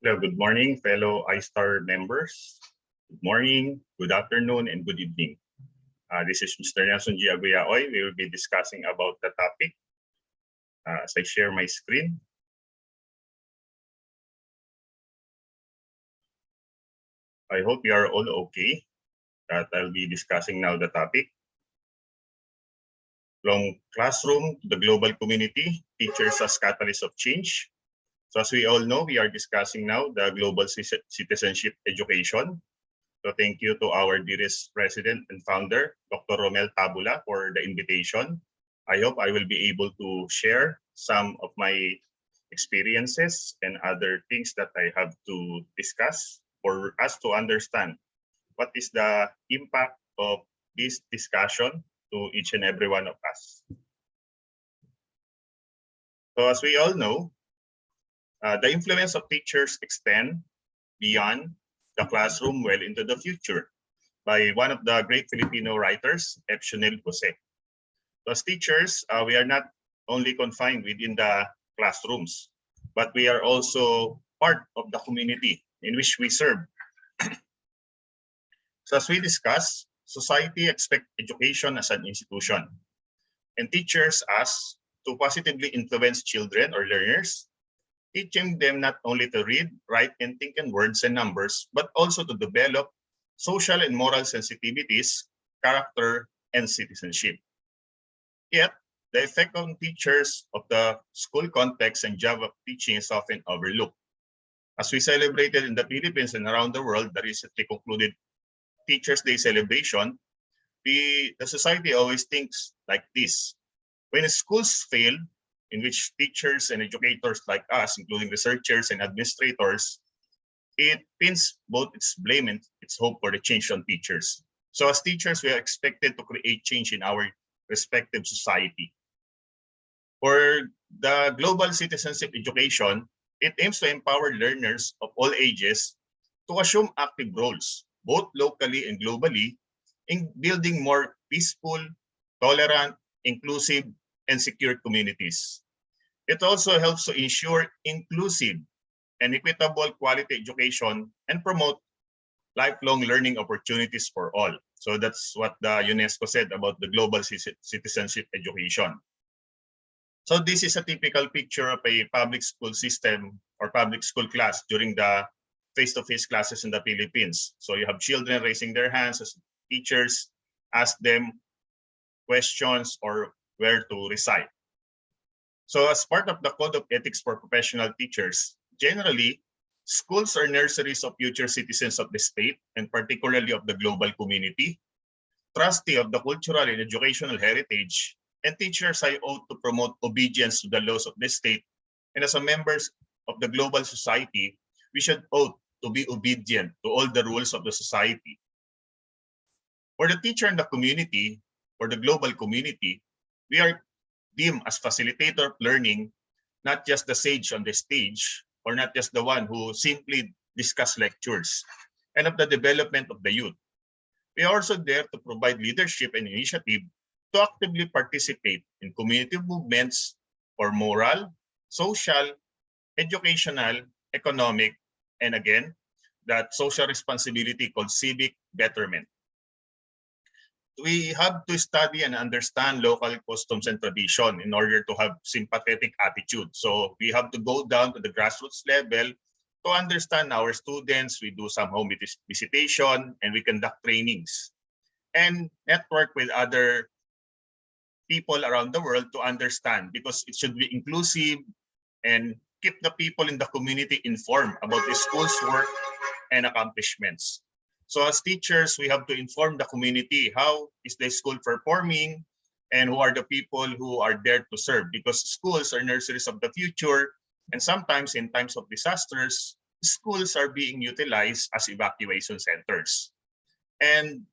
Hello, good morning, fellow iStar members. Good morning, good afternoon, and good evening. This is Mr. Nelson G. Agoyaoy. We will be discussing about the topic as I share my screen. I hope you are all okay that I'll be discussing now the topic. From classroom to the global community, teachers as catalysts of change. So as we all know, we are discussing now the global citizenship education. So thank you to our dearest president and founder, Dr. Romel Tabula, for the invitation. I hope I will be able to share some of my experiences and other things that I have to discuss for us to understand what is the impact of this discussion to each and every one of us. So as we all know, the influence of teachers extend beyond the classroom well into the future by one of the great Filipino writers, F. Sionel Jose. So as teachers, we are not only confined within the classrooms, but we are also part of the community in which we serve. So as we discuss, society expects education as an institution, and teachers as to positively influence children or learners, teaching them not only to read, write, and think in words and numbers, but also to develop social and moral sensitivities, character, and citizenship. Yet, the effect on teachers of the school context and job of teaching is often overlooked. As we celebrated in the Philippines and around the world, the recently concluded Teachers' Day celebration, the society always thinks like this. When schools fail, in which teachers and educators like us, including researchers and administrators, it pins both its blame and its hope for the change on teachers. So as teachers, we are expected to create change in our respective society. For the global citizenship education, it aims to empower learners of all ages to assume active roles, both locally and globally, in building more peaceful, tolerant, inclusive, and secure communities. It also helps to ensure inclusive and equitable quality education and promote lifelong learning opportunities for all. So that's what the UNESCO said about the global citizenship education. So this is a typical picture of a public school system or public school class during the face-to-face classes in the Philippines. So you have children raising their hands as teachers ask them questions or where to recite. So as part of the Code of Ethics for Professional Teachers, generally, schools are nurseries of future citizens of the state and particularly of the global community, trustee of the cultural and educational heritage, and teachers are ought to promote obedience to the laws of the state. And as a members of the global society, we should ought to be obedient to all the rules of the society. For the teacher in the community, or the global community, we are deemed as facilitator of learning, not just the sage on the stage, or not just the one who simply discuss lectures, and of the development of the youth. We are also there to provide leadership and initiative to actively participate in community movements for moral, social, educational, economic, and again, that social responsibility called civic betterment. We have to study and understand local customs and tradition in order to have sympathetic attitude. So we have to go down to the grassroots level to understand our students. We do some home visitation and we conduct trainings and network with other people around the world to understand, because it should be inclusive and keep the people in the community informed about the school's work and accomplishments. So as teachers, we have to inform the community how is the school performing and who are the people who are there to serve, because schools are nurseries of the future, and sometimes in times of disasters, schools are being utilized as evacuation centers. And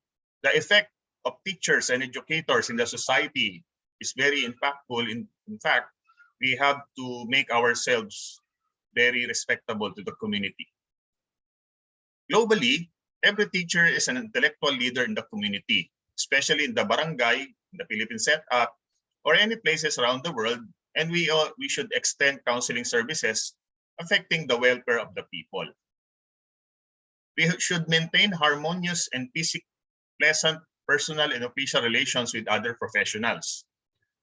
the effect of teachers and educators in the society is very impactful. In fact, we have to make ourselves very respectable to the community. Globally, every teacher is an intellectual leader in the community, especially in the barangay, in the Philippine setup, or any places around the world. And we should extend counseling services affecting the welfare of the people. We should maintain harmonious and pleasant personal and official relations with other professionals,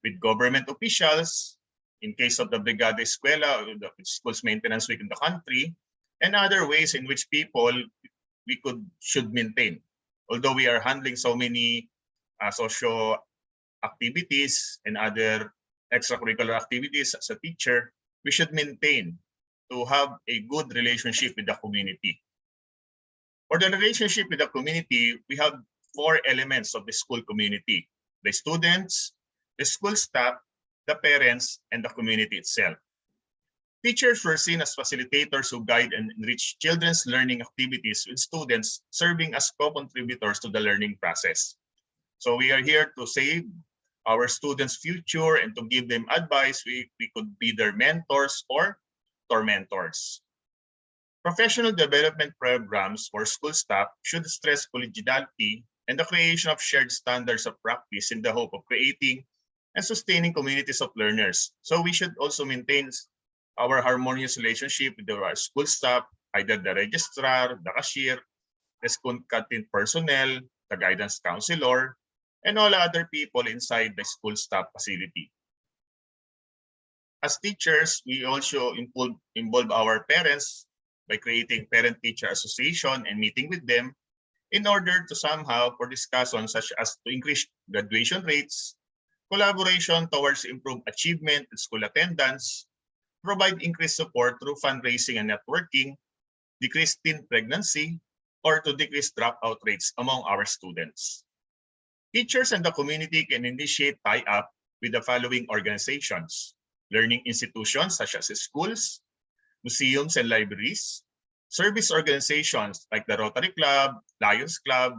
with government officials, in case of the Brigada Escuela, or the Schools Maintenance Week in the country, and other ways in which people should maintain. Although we are handling so many socio activities and other extracurricular activities as a teacher, we should maintain to have a good relationship with the community. For the relationship with the community, we have 4 elements of the school community: the students, the school staff, the parents, and the community itself. Teachers were seen as facilitators who guide and enrich children's learning activities, with students serving as co-contributors to the learning process. So we are here to save our students' future and to give them advice. We could be their mentors or tormentors. Professional development programs for school staff should stress collegiality and the creation of shared standards of practice in the hope of creating and sustaining communities of learners. So we should also maintain our harmonious relationship with our school staff, either the registrar, the cashier, the school canteen personnel, the guidance counselor, and all other people inside the school staff facility. As teachers, we also involve our parents by creating parent-teacher association and meeting with them in order to somehow for discussions such as to increase graduation rates, collaboration towards improved achievement in school attendance, provide increased support through fundraising and networking, decrease teen pregnancy, or to decrease dropout rates among our students. Teachers and the community can initiate tie-up with the following organizations: learning institutions such as schools, museums and libraries, service organizations like the Rotary Club, Lions Club,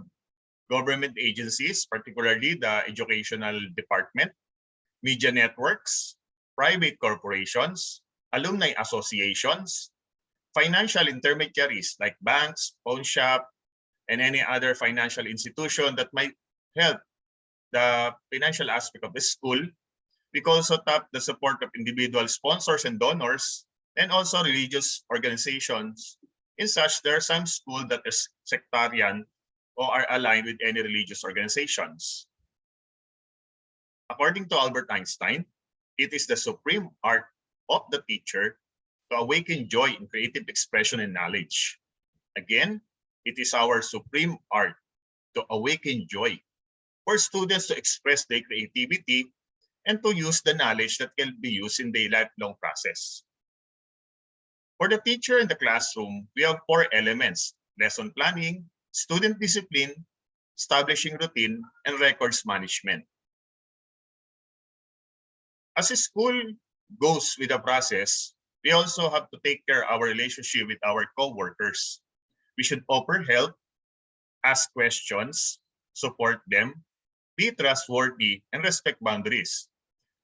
government agencies, particularly the educational department, media networks, private corporations, alumni associations, financial intermediaries like banks, pawn shop, and any other financial institution that might help the financial aspect of the school. We also tap the support of individual sponsors and donors, and also religious organizations. In such, there are some schools that are sectarian or are aligned with any religious organizations. According to Albert Einstein, it is the supreme art of the teacher to awaken joy in creative expression and knowledge. Again, it is our supreme art to awaken joy for students to express their creativity and to use the knowledge that can be used in the lifelong process. For the teacher in the classroom, we have 4 elements: lesson planning, student discipline, establishing routine, and records management. As a school goes with the process, we also have to take care of our relationship with our co-workers. We should offer help, ask questions, support them, be trustworthy, and respect boundaries.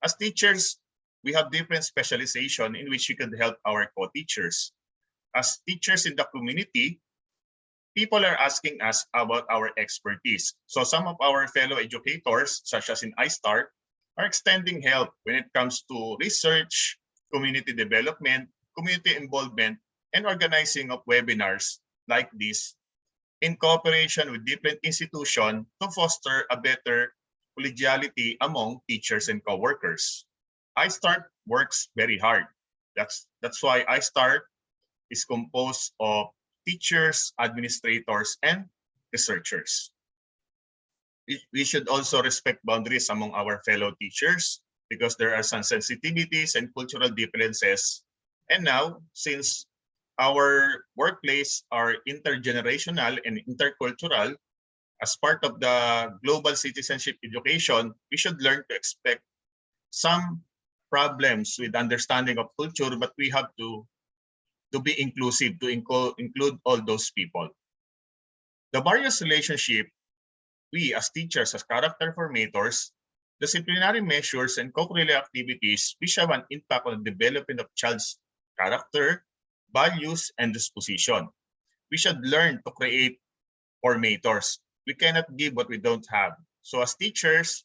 As teachers, we have different specialization in which we can help our co-teachers. As teachers in the community, people are asking us about our expertise. So some of our fellow educators, such as in iStart, are extending help when it comes to research, community development, community involvement, and organizing of webinars like this in cooperation with different institutions to foster a better collegiality among teachers and co-workers. iStart works very hard. That's why iStart is composed of teachers, administrators, and researchers. We should also respect boundaries among our fellow teachers because there are some sensitivities and cultural differences. And now, since our workplace are intergenerational and intercultural, as part of the global citizenship education, we should learn to expect some problems with understanding of culture, but we have to be inclusive, to include all those people. The various relationship, we as teachers, as character formators, disciplinary measures and co-curricular activities which have an impact on the development of child's character, values, and disposition. We should learn to create formators. We cannot give what we don't have. So as teachers,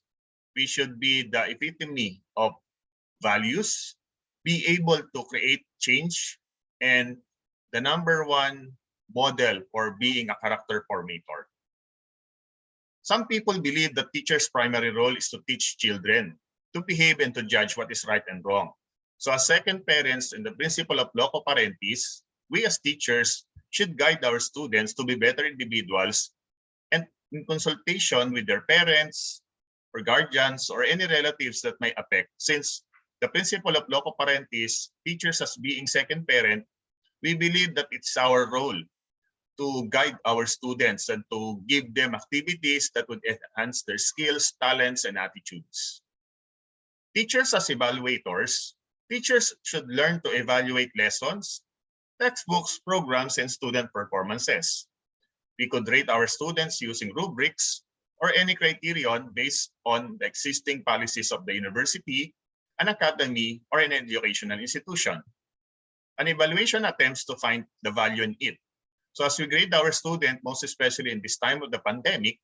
we should be the epitome of values, be able to create change, and the #1 model for being a character formator. Some people believe that teachers' primary role is to teach children to behave and to judge what is right and wrong. So as second parents and the principle of loco parentis, we as teachers should guide our students to be better individuals and in consultation with their parents or guardians or any relatives that may affect. Since the principle of loco parentis, teachers as being second parent, we believe that it's our role to guide our students and to give them activities that would enhance their skills, talents, and attitudes. Teachers as evaluators, teachers should learn to evaluate lessons, textbooks, programs, and student performances. We could rate our students using rubrics or any criterion based on the existing policies of the university, an academy, or an educational institution. An evaluation attempts to find the value in it. So as we grade our student, most especially in this time of the pandemic,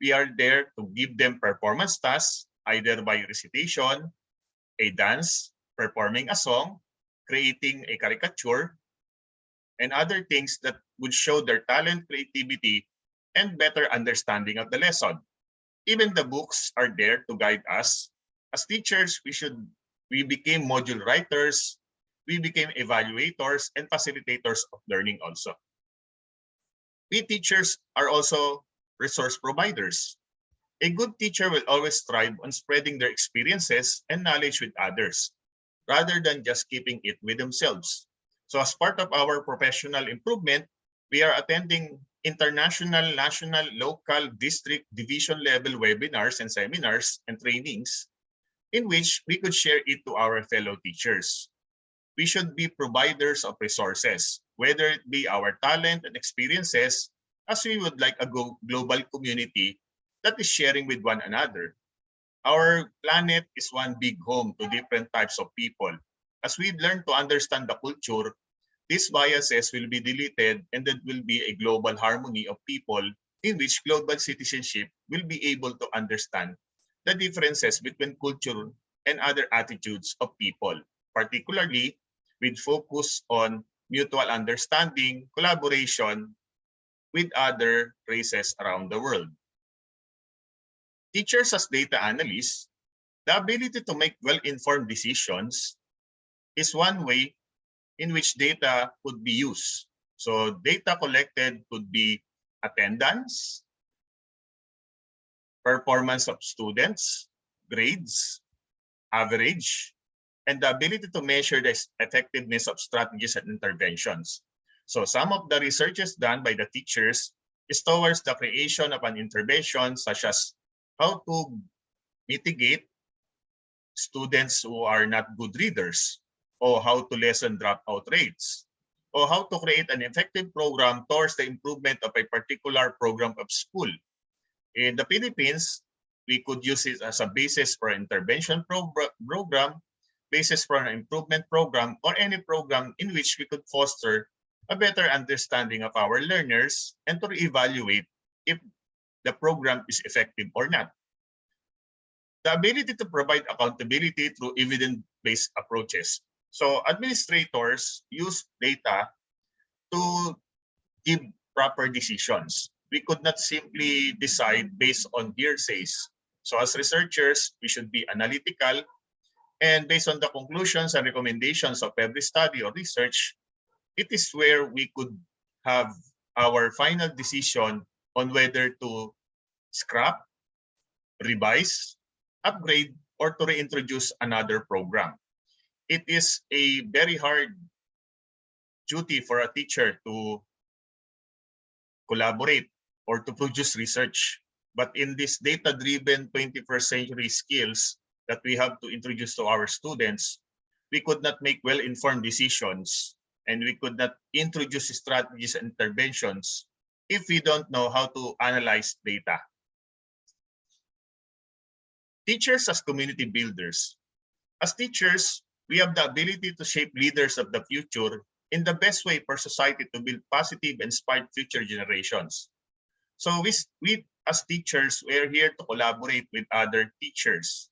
we are there to give them performance tasks, either by recitation, a dance, performing a song, creating a caricature, and other things that would show their talent, creativity, and better understanding of the lesson. Even the books are there to guide us. As teachers, we became module writers, we became evaluators and facilitators of learning also. We teachers are also resource providers. A good teacher will always strive on spreading their experiences and knowledge with others, rather than just keeping it with themselves. So as part of our professional improvement, we are attending international, national, local, district, division level webinars and seminars and trainings in which we could share it to our fellow teachers. We should be providers of resources, whether it be our talent and experiences, as we would like a global community that is sharing with one another. Our planet is one big home to different types of people. As we learn to understand the culture, these biases will be deleted and there will be a global harmony of people in which global citizenship will be able to understand the differences between culture and other attitudes of people, particularly with focus on mutual understanding, collaboration with other races around the world. Teachers as data analysts, the ability to make well-informed decisions is one way in which data could be used. So data collected could be attendance, performance of students, grades, average, and the ability to measure the effectiveness of strategies and interventions. So some of the researches done by the teachers is towards the creation of an intervention such as how to mitigate students who are not good readers, or how to lessen dropout rates, or how to create an effective program towards the improvement of a particular program of school. In the Philippines, we could use it as a basis for an intervention program, basis for an improvement program, or any program in which we could foster a better understanding of our learners and to evaluate if the program is effective or not. The ability to provide accountability through evidence-based approaches. So administrators use data to give proper decisions. We could not simply decide based on hearsays. So as researchers, we should be analytical, and based on the conclusions and recommendations of every study or research, it is where we could have our final decision on whether to scrap, revise, upgrade, or to reintroduce another program. It is a very hard duty for a teacher to collaborate or to produce research. But in this data-driven 21st century skills that we have to introduce to our students, we could not make well-informed decisions and we could not introduce strategies and interventions if we don't know how to analyze data. Teachers as community builders. As teachers, we have the ability to shape leaders of the future in the best way for society to build positive and inspired future generations. So we as teachers, we are here to collaborate with other teachers.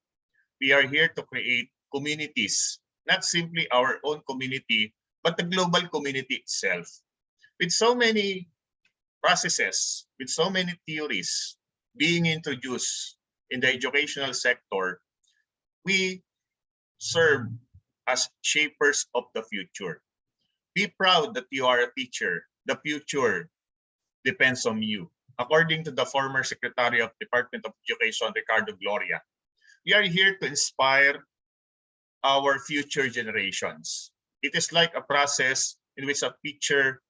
We are here to create communities, not simply our own community, but the global community itself. With so many processes, with so many theories being introduced in the educational sector, we serve as shapers of the future. Be proud that you are a teacher. The future depends on you. According to the former Secretary of Department of Education, Ricardo Gloria, we are here to inspire our future generations. It is like a process in which a teacher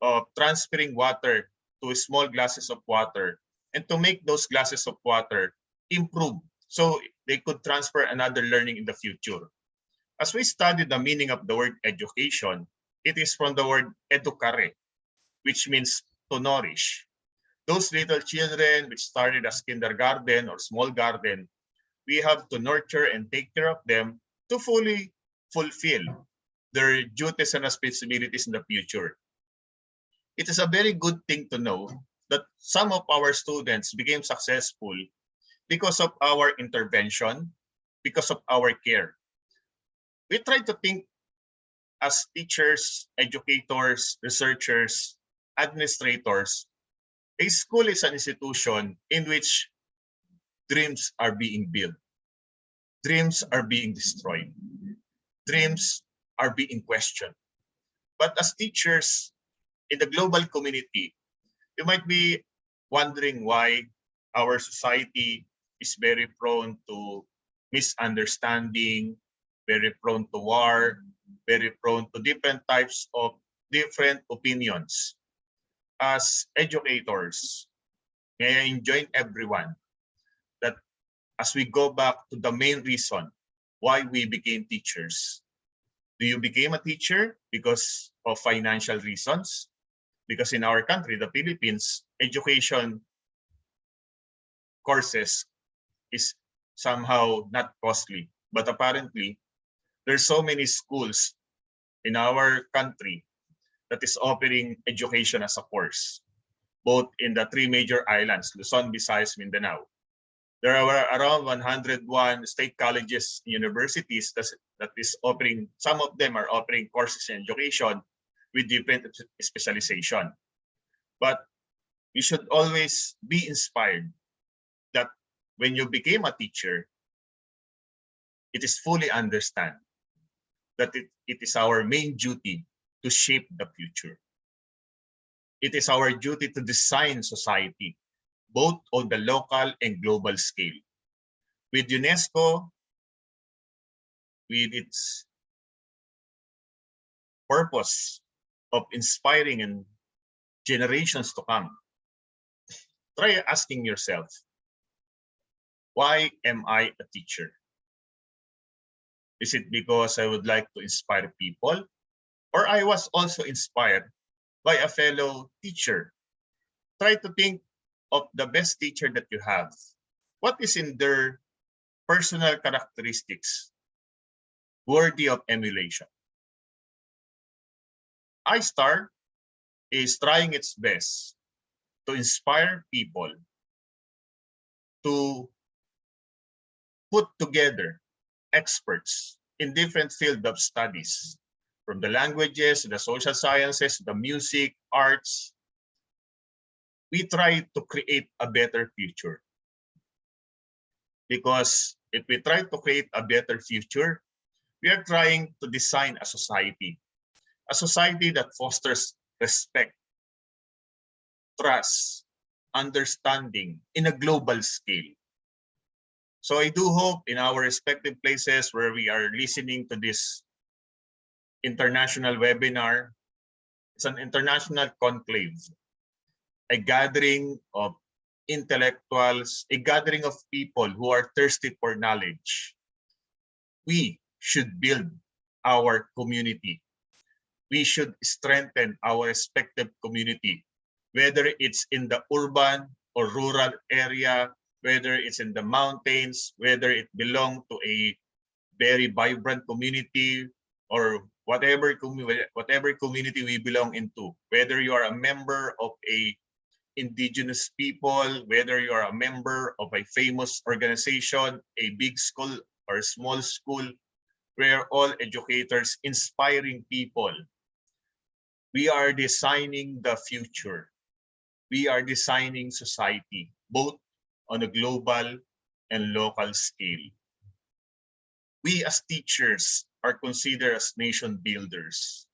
of transferring water to small glasses of water and to make those glasses of water improve so they could transfer another learning in the future. As we study the meaning of the word education, it is from the word educare, which means to nourish. Those little children which started as kindergarten or small garden, we have to nurture and take care of them to fully fulfill their duties and responsibilities in the future. It is a very good thing to know that some of our students became successful because of our intervention, because of our care. We try to think as teachers, educators, researchers, administrators. A school is an institution in which dreams are being built, dreams are being destroyed, dreams are being questioned. But as teachers in the global community, you might be wondering why our society is very prone to misunderstanding, very prone to war, very prone to different types of different opinions. As educators, may I enjoin everyone that as we go back to the main reason why we became teachers. Do you become a teacher because of financial reasons? Because in our country, the Philippines, education courses is somehow not costly. But apparently, there's so many schools in our country that is offering education as a course, both in the three major islands, Luzon, Visayas, Mindanao. There are around 101 state colleges, universities that is offering, some of them are offering courses in education with different specialization. But you should always be inspired that when you became a teacher, it is fully understand that it is our main duty to shape the future. It is our duty to design society, both on the local and global scale. With UNESCO, with its purpose of inspiring and generations to come, try asking yourself, why am I a teacher? Is it because I would like to inspire people? Or I was also inspired by a fellow teacher? Try to think of the best teacher that you have. What is in their personal characteristics worthy of emulation? iStar is trying its best to inspire people to put together experts in different fields of studies, from the languages, the social sciences, the music, arts. We try to create a better future. Because if we try to create a better future, we are trying to design a society that fosters respect, trust, understanding in a global scale. So I do hope in our respective places where we are listening to this international webinar, it's an international conclave, a gathering of intellectuals, a gathering of people who are thirsty for knowledge. We should build our community. We should strengthen our respective community, whether it's in the urban or rural area, whether it's in the mountains, whether it belongs to a very vibrant community, or whatever community we belong into, whether you are a member of a indigenous people, whether you are a member of a famous organization, a big school or a small school, we are all educators inspiring people We are designing the future. We are designing society, both on a global and local scale. We as teachers are considered as nation builders.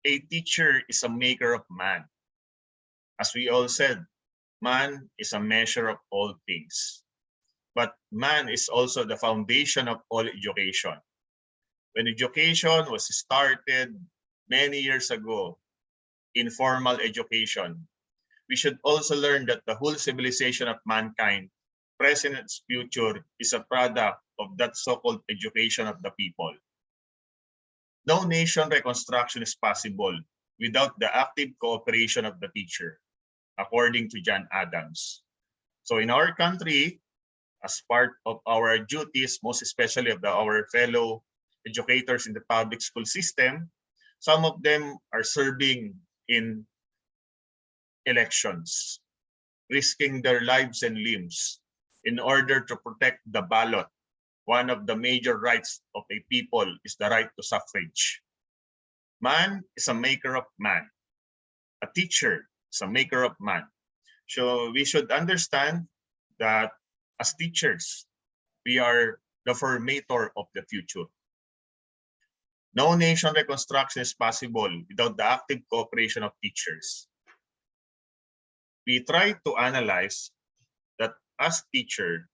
A teacher is a maker of man. As we all said, man is a measure of all things. But man is also the foundation of all education. When education was started many years ago, informal education, we should also learn that the whole civilization of mankind, present and future, is a product of that so-called education of the people. No nation reconstruction is possible without the active cooperation of the teacher, according to John Adams. So in our country, as part of our duties, most especially of our fellow educators in the public school system, some of them are serving in elections, risking their lives and limbs in order to protect the ballot. One of the major rights of a people is the right to suffrage. Man is a maker of man. A teacher is a maker of man. So we should understand that as teachers, we are the formator of the future. No nation reconstruction is possible without the active cooperation of teachers. We try to analyze that as teacher,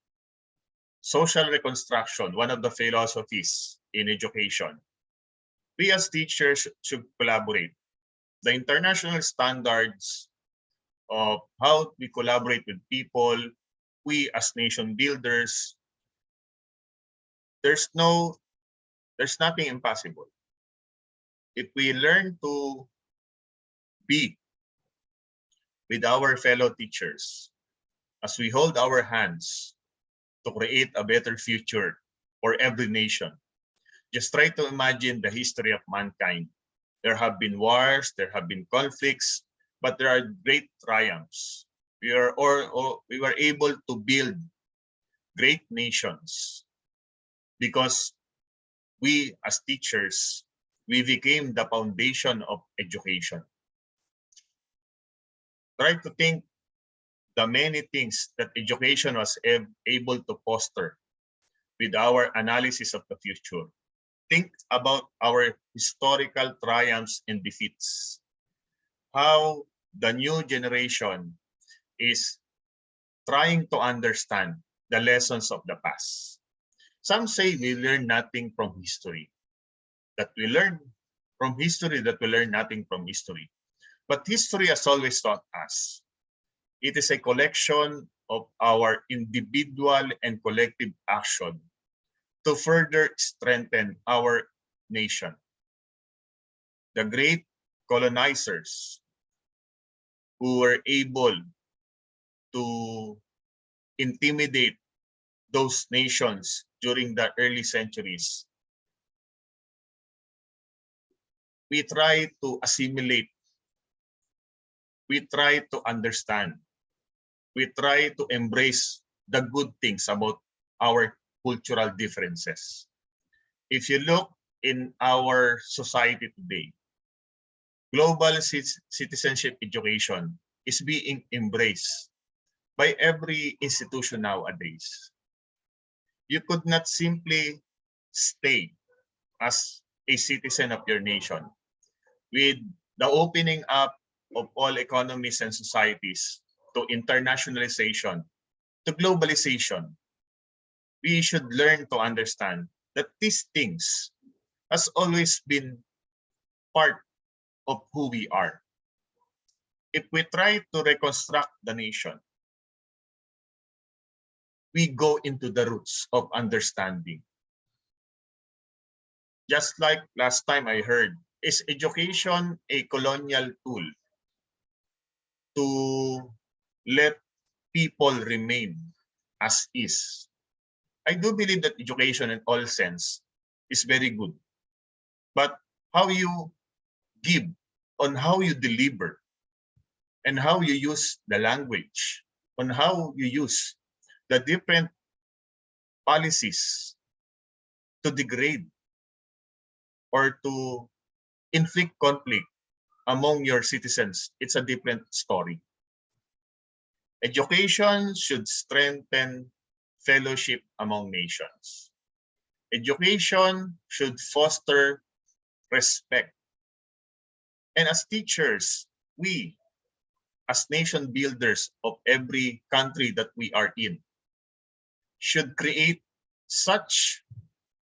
social reconstruction, one of the philosophies in education, we as teachers should collaborate. The international standards of how we collaborate with people, we as nation builders, there's nothing impossible. If we learn to be with our fellow teachers, as we hold our hands to create a better future for every nation. Just try to imagine the history of mankind. There have been wars, there have been conflicts, but there are great triumphs. We were able to build great nations because we as teachers, we became the foundation of education. Try to think the many things that education was able to foster with our analysis of the future. Think about our historical triumphs and defeats. How the new generation is trying to understand the lessons of the past. Some say we learn nothing from history. That we learn from history, that we learn nothing from history. But history has always taught us. It is a collection of our individual and collective action to further strengthen our nation. The great colonizers who were able to intimidate those nations during the early centuries. We try to assimilate. We try to understand. We try to embrace the good things about our cultural differences. If you look in our society today, global citizenship education is being embraced by every institution nowadays. You could not simply stay as a citizen of your nation. With the opening up of all economies and societies to internationalization, to globalization, we should learn to understand that these things has always been part of who we are. If we try to reconstruct the nation, we go into the roots of understanding. Just like last time I heard, is education a colonial tool to let people remain as is? I do believe that education in all sense is very good. But how you give, on how you deliver, and how you use the language, on how you use the different policies to degrade or to inflict conflict among your citizens, it's a different story. Education should strengthen fellowship among nations. Education should foster respect. And as teachers, we, as nation builders of every country that we are in, should create such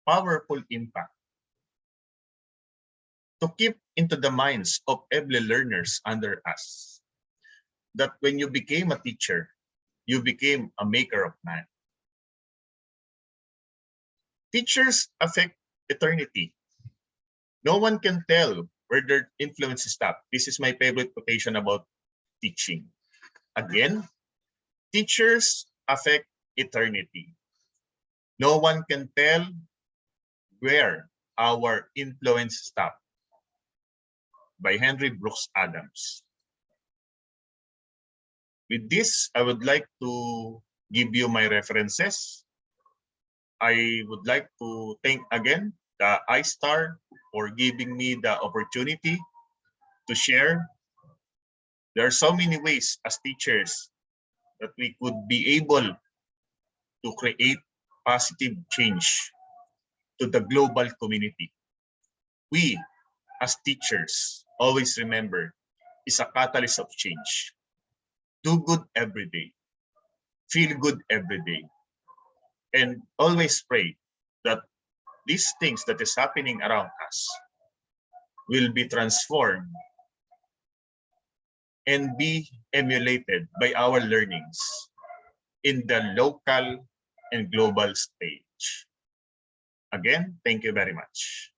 powerful impact to keep into the minds of every learners under us that when you became a teacher, you became a maker of man. Teachers affect eternity. No one can tell where their influence stops. This is my favorite quotation about teaching. Again, teachers affect eternity. No one can tell where our influence stops. By Henry Brooks Adams. With this, I would like to give you my references. I would like to thank again the iStar for giving me the opportunity to share. There are so many ways as teachers that we could be able to create positive change to the global community. We, as teachers, always remember, is a catalyst of change. Do good every day. Feel good every day. And always pray that these things that is happening around us will be transformed and be emulated by our learnings in the local and global stage. Again, thank you very much.